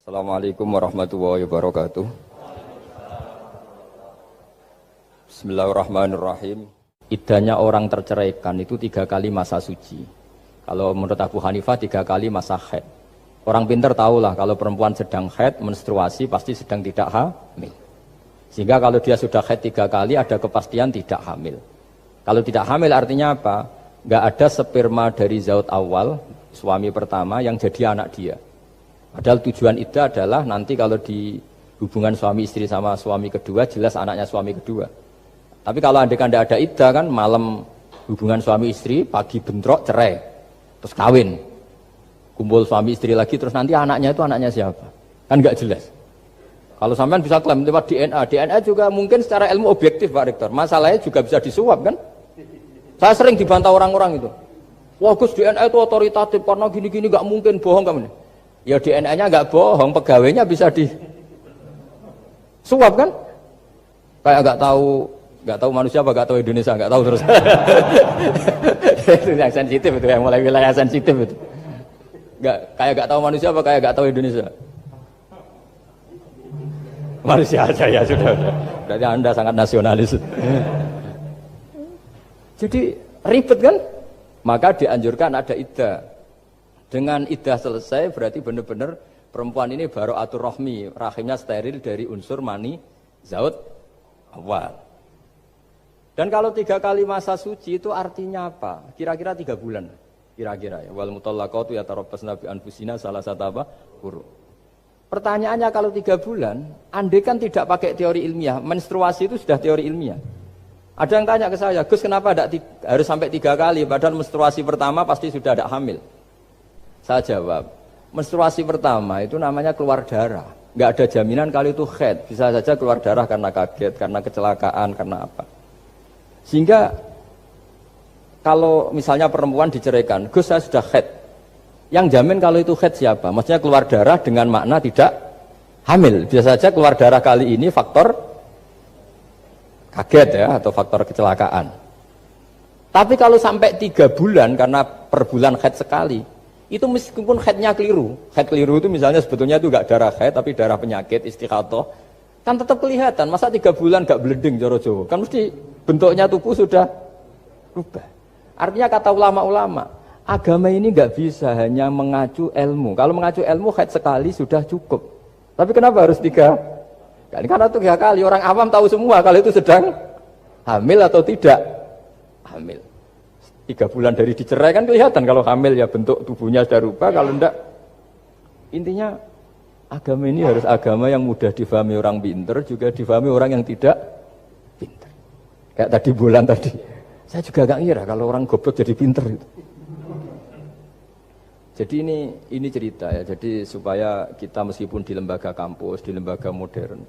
Assalamualaikum warahmatullahi wabarakatuh. Bismillahirrahmanirrahim. Iddahnya orang terceraikan itu 3 kali masa suci. Kalau menurut Abu Hanifah 3 kali masa haid. Orang pintar tahulah kalau perempuan sedang haid, menstruasi pasti sedang tidak hamil. Sehingga kalau dia sudah haid 3 kali ada kepastian tidak hamil. Kalau tidak hamil artinya apa? Nggak ada sperma dari zaut awal, suami pertama yang jadi anak dia. Padahal tujuan iddah adalah nanti kalau di hubungan suami istri sama suami kedua jelas anaknya suami kedua. Tapi kalau andaikan tidak ada iddah kan malam hubungan suami istri, pagi bentrok cerai, terus kawin, kumpul suami istri lagi, terus nanti anaknya itu anaknya siapa? Kan nggak jelas. Kalau sampean bisa klaim lewat DNA juga mungkin secara ilmu objektif Pak Rektor. Masalahnya juga bisa disuap kan? Saya sering dibantah orang-orang itu. Wah Gus DNA itu otoritatif karena gini-gini nggak mungkin, bohong kamu nih. Ya DNA-nya nggak bohong, pegawainya bisa disuap kan? Kayak nggak tahu manusia apa nggak tahu Indonesia, nggak tahu terus. Itu yang sensitif itu, yang mulai wilayah sensitif itu. Kayak nggak tahu manusia apa kayak nggak tahu Indonesia. Manusia aja ya sudah. Berarti Anda sangat nasionalis. Jadi ribet kan? Maka dianjurkan ada iddah. Dengan iddah selesai berarti benar-benar perempuan ini baru atur rohmi, rahimnya steril dari unsur mani zaut awal. Dan kalau 3 kali masa suci itu artinya apa? Kira-kira 3 bulan. Kira-kira ya. Wal mutallaqatu yatarabbasna bi anfusina salah satu apa? Quru. Pertanyaannya kalau 3 bulan, andai kan tidak pakai teori ilmiah, menstruasi itu sudah teori ilmiah. Ada yang tanya ke saya, Gus kenapa harus sampai 3 kali, padahal menstruasi pertama pasti sudah ada hamil. Saya jawab, menstruasi pertama itu namanya keluar darah. Nggak ada jaminan kalau itu haid, bisa saja keluar darah karena kaget, karena kecelakaan, karena apa. Sehingga kalau misalnya perempuan diceraikan, Gus saya sudah haid. Yang jamin kalau itu haid siapa? Maksudnya keluar darah dengan makna tidak hamil. Bisa saja keluar darah kali ini faktor kaget ya, atau faktor kecelakaan. Tapi kalau sampai 3 bulan, karena per bulan haid sekali, itu meskipun haidnya keliru. Haid keliru itu misalnya sebetulnya itu enggak darah haid, tapi darah penyakit, istikhathah, kan tetap kelihatan. Masa 3 bulan enggak bleeding joro-joro? Kan mesti bentuknya tubuh sudah berubah. Artinya kata ulama-ulama, agama ini enggak bisa hanya mengacu ilmu. Kalau mengacu ilmu haid sekali sudah cukup. Tapi kenapa harus 3 kali? Karena 3 kali orang awam tahu semua kalau itu sedang hamil atau tidak hamil. 3 bulan dari dicerai kan kelihatan kalau hamil ya bentuk tubuhnya sudah rubah, kalau enggak. Intinya agama ini harus agama yang mudah difahami orang pinter, juga difahami orang yang tidak pinter. Kayak tadi bulan tadi, saya juga gak ngira kalau orang goblok jadi pinter itu. Jadi ini cerita ya, jadi supaya kita meskipun di lembaga kampus, di lembaga modern,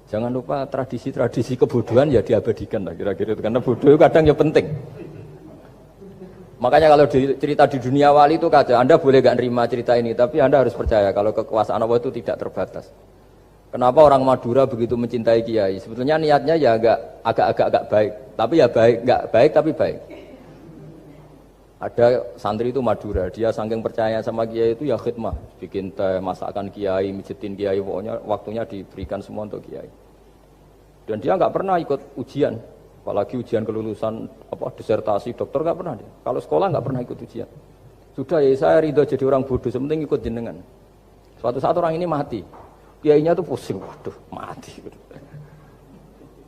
jangan lupa tradisi-tradisi kebodohan ya diabadikan lah kira-kira itu, karena bodoh kadang ya penting. Makanya kalau cerita di dunia wali itu kaca, Anda boleh gak nerima cerita ini, tapi Anda harus percaya kalau kekuasaan Allah itu tidak terbatas. Kenapa orang Madura begitu mencintai kiai? Sebetulnya niatnya ya agak baik, tapi ya baik, nggak baik tapi baik. Ada santri itu Madura, dia saking percaya sama kiai itu ya khidmah, bikin teh, masakan kiai, mijitin kiai, pokoknya waktunya diberikan semua untuk kiai. Dan dia nggak pernah ikut ujian. Apalagi ujian kelulusan disertasi dokter nggak pernah dia. Kalau sekolah nggak pernah ikut ujian. Sudah ya saya ridho jadi orang bodoh, sepenting ikut jenengan. Suatu saat orang ini mati, kiainya tuh pusing, waduh mati.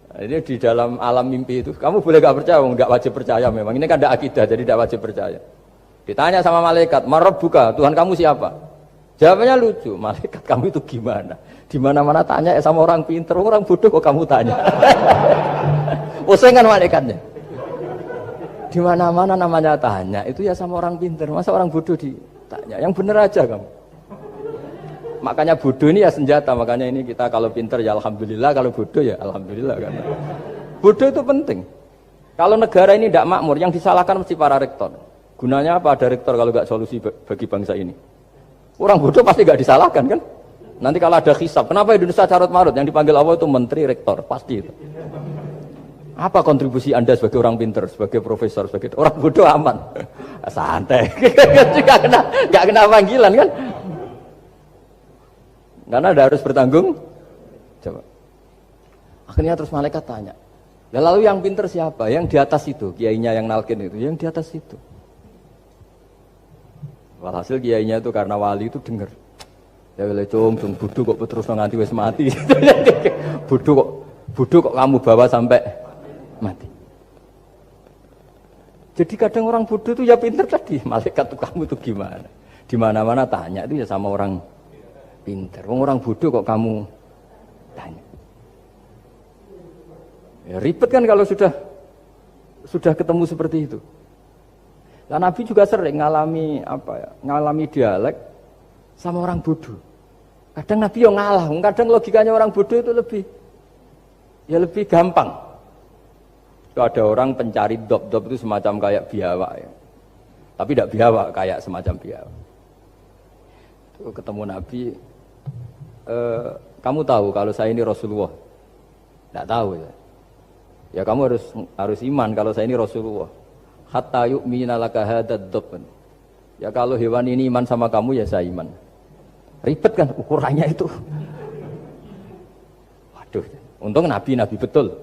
Nah, ini di dalam alam mimpi itu, kamu boleh nggak percaya, nggak wajib percaya memang. Ini kan ada akidah, jadi tidak wajib percaya. Ditanya sama malaikat, Marabbuka, Tuhan kamu siapa? Jawabannya lucu, malaikat kamu itu gimana? Di mana-mana tanya sama orang pinter, orang bodoh kok kamu tanya? Pusing kan malaikatnya. Di mana-mana namanya tanya, itu ya sama orang pinter. Masa orang bodoh ditanya? Yang bener aja kamu. Makanya bodoh ini ya senjata. Makanya ini kita kalau pinter ya alhamdulillah, kalau bodoh ya alhamdulillah kan. Bodoh itu penting. Kalau negara ini tidak makmur, yang disalahkan mesti para rektor. Gunanya apa ada rektor kalau nggak solusi bagi bangsa ini? Orang bodoh pasti nggak disalahkan kan? Nanti kalau ada hisab, kenapa Indonesia carut marut? Yang dipanggil Allah itu menteri rektor, pasti itu. Apa kontribusi Anda sebagai orang pinter, sebagai profesor, sebagai orang bodoh aman? Santai, nggak kena panggilan kan? Karena ada harus bertanggung jawab. Akhirnya terus malaikat tanya, lalu yang pinter siapa? Yang di atas itu, kiainya yang nalkin itu, yang di atas itu. Walhasil kiainya itu karena wali itu dengar. Ya wele cung bodoh kok terus nganti wis mati. bodoh kok kamu bawa sampai mati. Jadi kadang orang bodoh itu ya pinter tadi. Malaikat tuh kamu itu gimana? Di mana-mana tanya itu ya sama orang pinter. Orang bodoh kok kamu tanya. Ya ribet kan kalau sudah ketemu seperti itu. Dan Nabi juga sering ngalami dialek sama orang bodoh. Kadang Nabi yang ngalah, kadang logikanya orang bodoh itu lebih gampang. Itu ada orang pencari dop itu semacam kayak biawak ya. Tapi tidak biawak, kayak semacam biawak. Itu ketemu Nabi, kamu tahu kalau saya ini Rasulullah? Tidak tahu ya. Ya kamu harus iman kalau saya ini Rasulullah. Hatta yu'mina laka hadad dop. Ya kalau hewan ini iman sama kamu ya saya iman. Ribet kan ukurannya itu. Waduh, untung Nabi betul.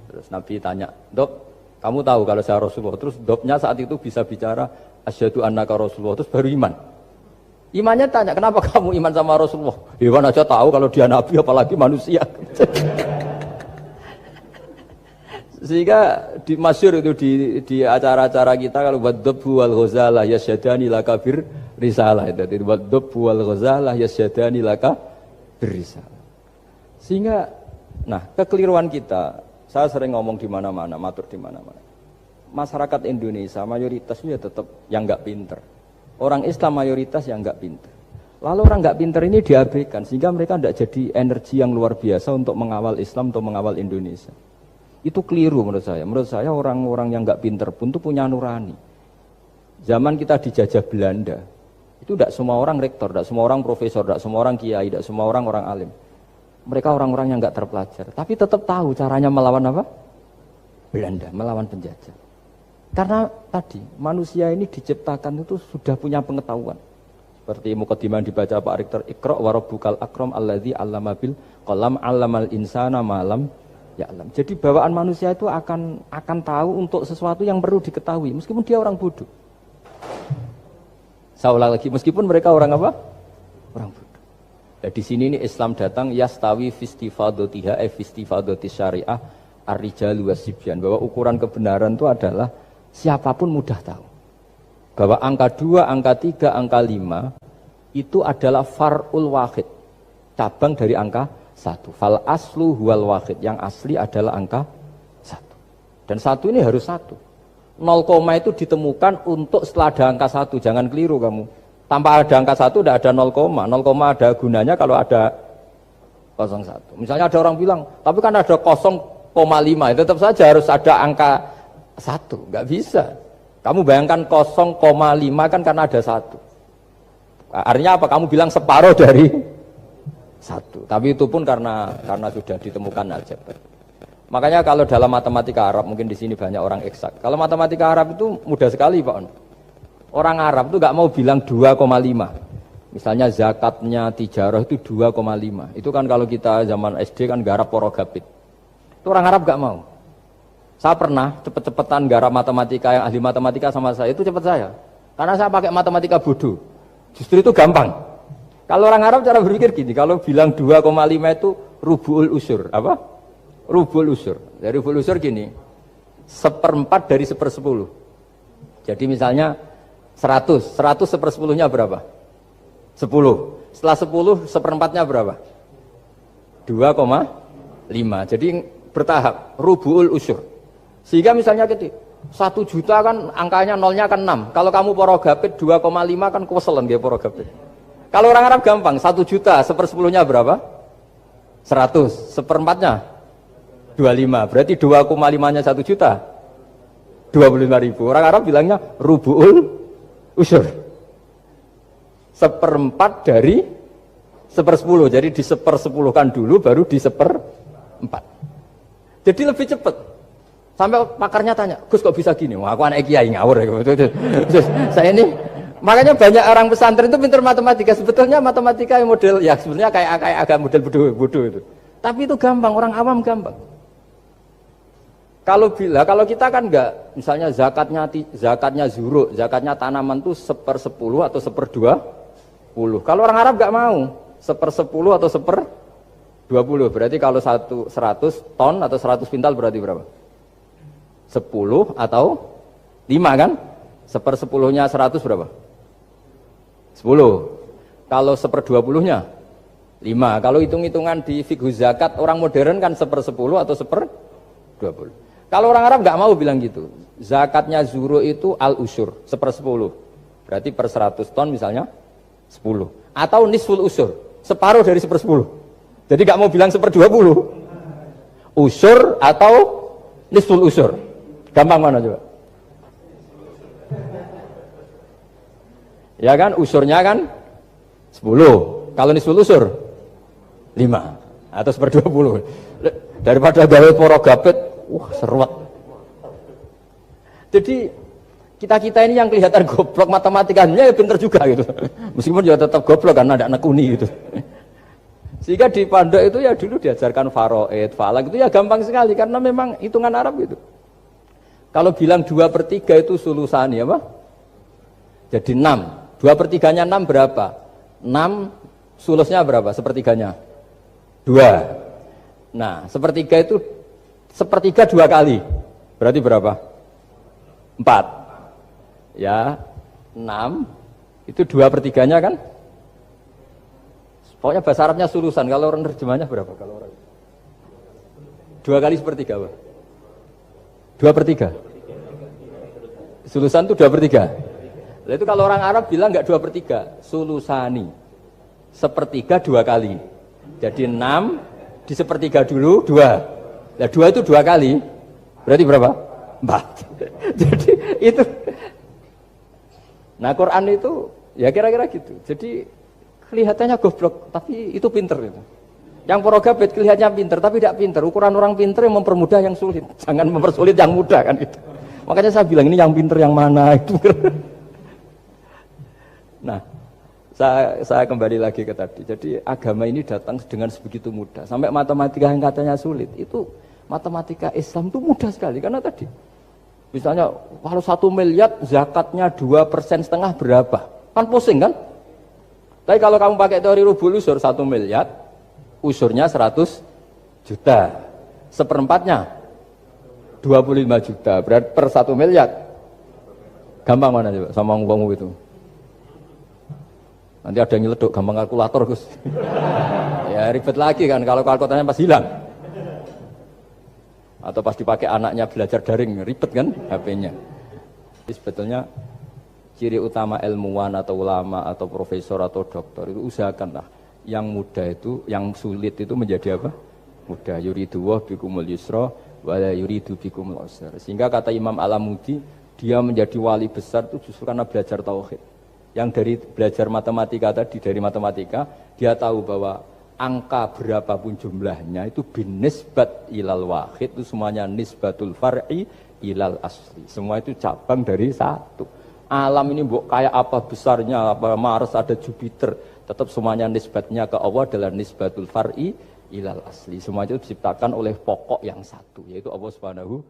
Terus Nabi tanya, Dop, kamu tahu kalau saya Rasulullah? Terus Dopnya saat itu bisa bicara, asyhadu annaka Rasulullah, terus baru iman. Imannya tanya, kenapa kamu iman sama Rasulullah? Hewan aja tahu kalau dia Nabi, apalagi manusia. Sehingga di masyhur itu di acara-acara kita kalau wadhabbu wal ghazalah yasyadani laka bir risalah itu wadhabbu wal ghazalah yasyadani laka bir risalah. Sehingga kekeliruan kita, saya sering ngomong di mana-mana, matur di mana-mana. Masyarakat Indonesia mayoritasnya tetap yang enggak pinter. Orang Islam mayoritas yang enggak pinter. Lalu orang enggak pinter ini diabaikan sehingga mereka enggak jadi energi yang luar biasa untuk mengawal Islam atau mengawal Indonesia. Itu keliru menurut saya. Menurut saya orang-orang yang nggak pinter pun itu punya nurani. Zaman kita dijajah Belanda, itu tidak semua orang rektor, tidak semua orang profesor, tidak semua orang kiai, tidak semua orang alim. Mereka orang-orang yang nggak terpelajar, tapi tetap tahu caranya melawan apa? Belanda, melawan penjajah. Karena tadi manusia ini diciptakan itu sudah punya pengetahuan. Seperti mukadimah dibaca Pak Rektor, Iqra wa rabbukal akram alladzi 'allama bil qalam 'allamal insana ma lam ya alam. Jadi bawaan manusia itu akan tahu untuk sesuatu yang perlu diketahui meskipun dia orang bodoh. Saya ulang lagi, meskipun mereka orang apa? Orang bodoh. Nah, di sini ini Islam datang yastawi fistifadatiha fistifadati syariah ar-rijalu wasibyan, bahwa ukuran kebenaran itu adalah siapapun mudah tahu. Bahwa angka 2, angka 3, angka 5 itu adalah far'ul wahid, cabang dari angka 1. Fal aslu huwal wahid, yang asli adalah angka 1. Dan 1 ini harus 1. 0, itu ditemukan untuk setelah ada angka 1, jangan keliru kamu. Tanpa ada angka 1 tidak ada 0, 0 ada gunanya kalau ada 01. Misalnya ada orang bilang, tapi kan ada 0,5, tetap saja harus ada angka 1, nggak bisa. Kamu bayangkan 0,5 kan karena ada 1. Artinya apa? Kamu bilang separuh dari 1, tapi itu pun karena sudah ditemukan aljabar. Makanya kalau dalam matematika Arab, mungkin di sini banyak orang eksak. Kalau matematika Arab itu mudah sekali Pak. Orang Arab itu nggak mau bilang 2,5. Misalnya zakatnya tijarah itu 2,5. Itu kan kalau kita zaman SD kan garap porogapit. Itu orang Arab nggak mau. Saya pernah cepet-cepetan garap matematika, yang ahli matematika sama saya itu cepet saya. Karena saya pakai matematika bodoh. Justru itu gampang. Kalau orang Arab cara berpikir gini, kalau bilang 2,5 itu rubu'ul usur, apa? Rubu'ul usur. Dari rubu'ul usur gini, 1/4 dari 1/10. Jadi misalnya 100 1/10-nya berapa? 10. Setelah 10, 1/4-nya berapa? 2,5. Jadi bertahap, rubu'ul usur. Sehingga misalnya gitu, 1 juta kan angkanya nolnya kan 6. Kalau kamu porogapit 2,5 kan kuweselan dia porogapit. Kalau orang Arab gampang, 1 juta, 1/10-nya berapa? 100, 1/4-nya 25, berarti 2,5-nya 1 juta, 25.000. Orang Arab bilangnya rubu'ul usur. 1/4 dari 1/10, jadi di 1/10-kan dulu, baru di 1/4. Jadi lebih cepat. Sampai pakarnya tanya, Gus kok bisa gini? Wah, aku anak kiai ngawur ya. Saya ini Makanya banyak orang pesantren itu pintar matematika. Sebetulnya matematika yang model ya sebenarnya kayak agak model bodoh itu. Tapi itu gampang, orang awam gampang. Kalau kita kan enggak, misalnya zakatnya zuru, zakatnya tanaman itu 1/10 atau 1/20. Kalau orang Arab enggak mau 1/10 atau 1/20. Berarti kalau 100 ton atau 100 pintal berarti berapa? 10 atau 5 kan? 1/10-nya 100 berapa? 10. Kalau 1/20-nya 5. Kalau hitung-hitungan di fikih zakat orang modern kan 1/10 atau 1/20. Kalau orang Arab nggak mau bilang gitu. Zakatnya zuru itu al-usyur, 1/10. Berarti per 100 ton misalnya 10. Atau nisful usyur, separuh dari 1/10. Jadi nggak mau bilang 1/20. Usyur atau nisful usyur. Gampang mana coba? Ya kan, usurnya kan 10. Kalau nisful usur 5 atau 1/20. Daripada gawe poro gapet, wah seruat. Jadi kita ini yang kelihatan goblok matematikanya ya pinter juga gitu. Meskipun juga tetap goblok karena ada nekuni gitu. Sehingga di pondok itu ya dulu diajarkan faraid, falak itu ya gampang sekali karena memang hitungan Arab gitu. Kalau bilang 2/3 itu sulusani apa? Jadi 6. 2/3-nya 6 berapa? 6 sulusnya berapa? Sepertiganya 2. Nah, sepertiga itu sepertiga 2 kali. Berarti berapa? 4. Ya, 6 itu 2/3-nya kan? Pokoknya bahasa Arabnya sulusan. Kalau orang terjemahnya berapa? Kalau orang 2 kali sepertiga apa? 2/3. Sulusan itu 2/3. Nah, itu kalau orang Arab bilang enggak 2/3, sulusani. Sepertiga 2 kali. Jadi 6 di sepertiga dulu 2. Nah 2 itu 2 kali. Berarti berapa? 4. Jadi itu. Nah Quran itu ya kira-kira gitu. Jadi kelihatannya goblok, tapi itu pinter itu. Yang porogabet kelihatannya pinter, tapi tidak pinter. Ukuran orang pinter yang mempermudah yang sulit. Jangan mempersulit yang mudah kan itu. Makanya saya bilang ini yang pinter yang mana itu. Nah, saya kembali lagi ke tadi. Jadi agama ini datang dengan sebegitu mudah. Sampai matematika yang katanya sulit, itu matematika Islam itu mudah sekali. Karena tadi, misalnya kalau 1 miliar zakatnya 2,5% berapa? Kan pusing kan? Tapi kalau kamu pakai teori rubul usur 1 miliar, usurnya 100 juta. Seperempatnya 25 juta. Berarti per 1 miliar. Gampang mana coba sama ngomong itu? Nanti ada yang nyeleduk, gampang kalkulator Gus. Ya ribet lagi kan kalau kalkulatornya pas hilang. Atau pas dipakai anaknya belajar daring, ribet kan HP-nya. Jadi sebetulnya ciri utama ilmuwan atau ulama atau profesor atau dokter itu usahakanlah yang mudah itu, yang sulit itu menjadi apa? Mudah. Yuridu wa bikumul yusra wa la yuridu bikumul usra. Sehingga kata Imam Alamudi, dia menjadi wali besar itu justru karena belajar tauhid. Yang dari belajar matematika tadi, dari matematika, dia tahu bahwa angka berapapun jumlahnya itu binisbat ilal wahid, itu semuanya nisbatul far'i ilal asli. Semua itu cabang dari satu. Alam ini kayak apa besarnya, apa Mars, ada Jupiter, tetap semuanya nisbatnya ke Allah adalah nisbatul far'i ilal asli. Semua itu diciptakan oleh pokok yang satu, yaitu Allah Subhanahu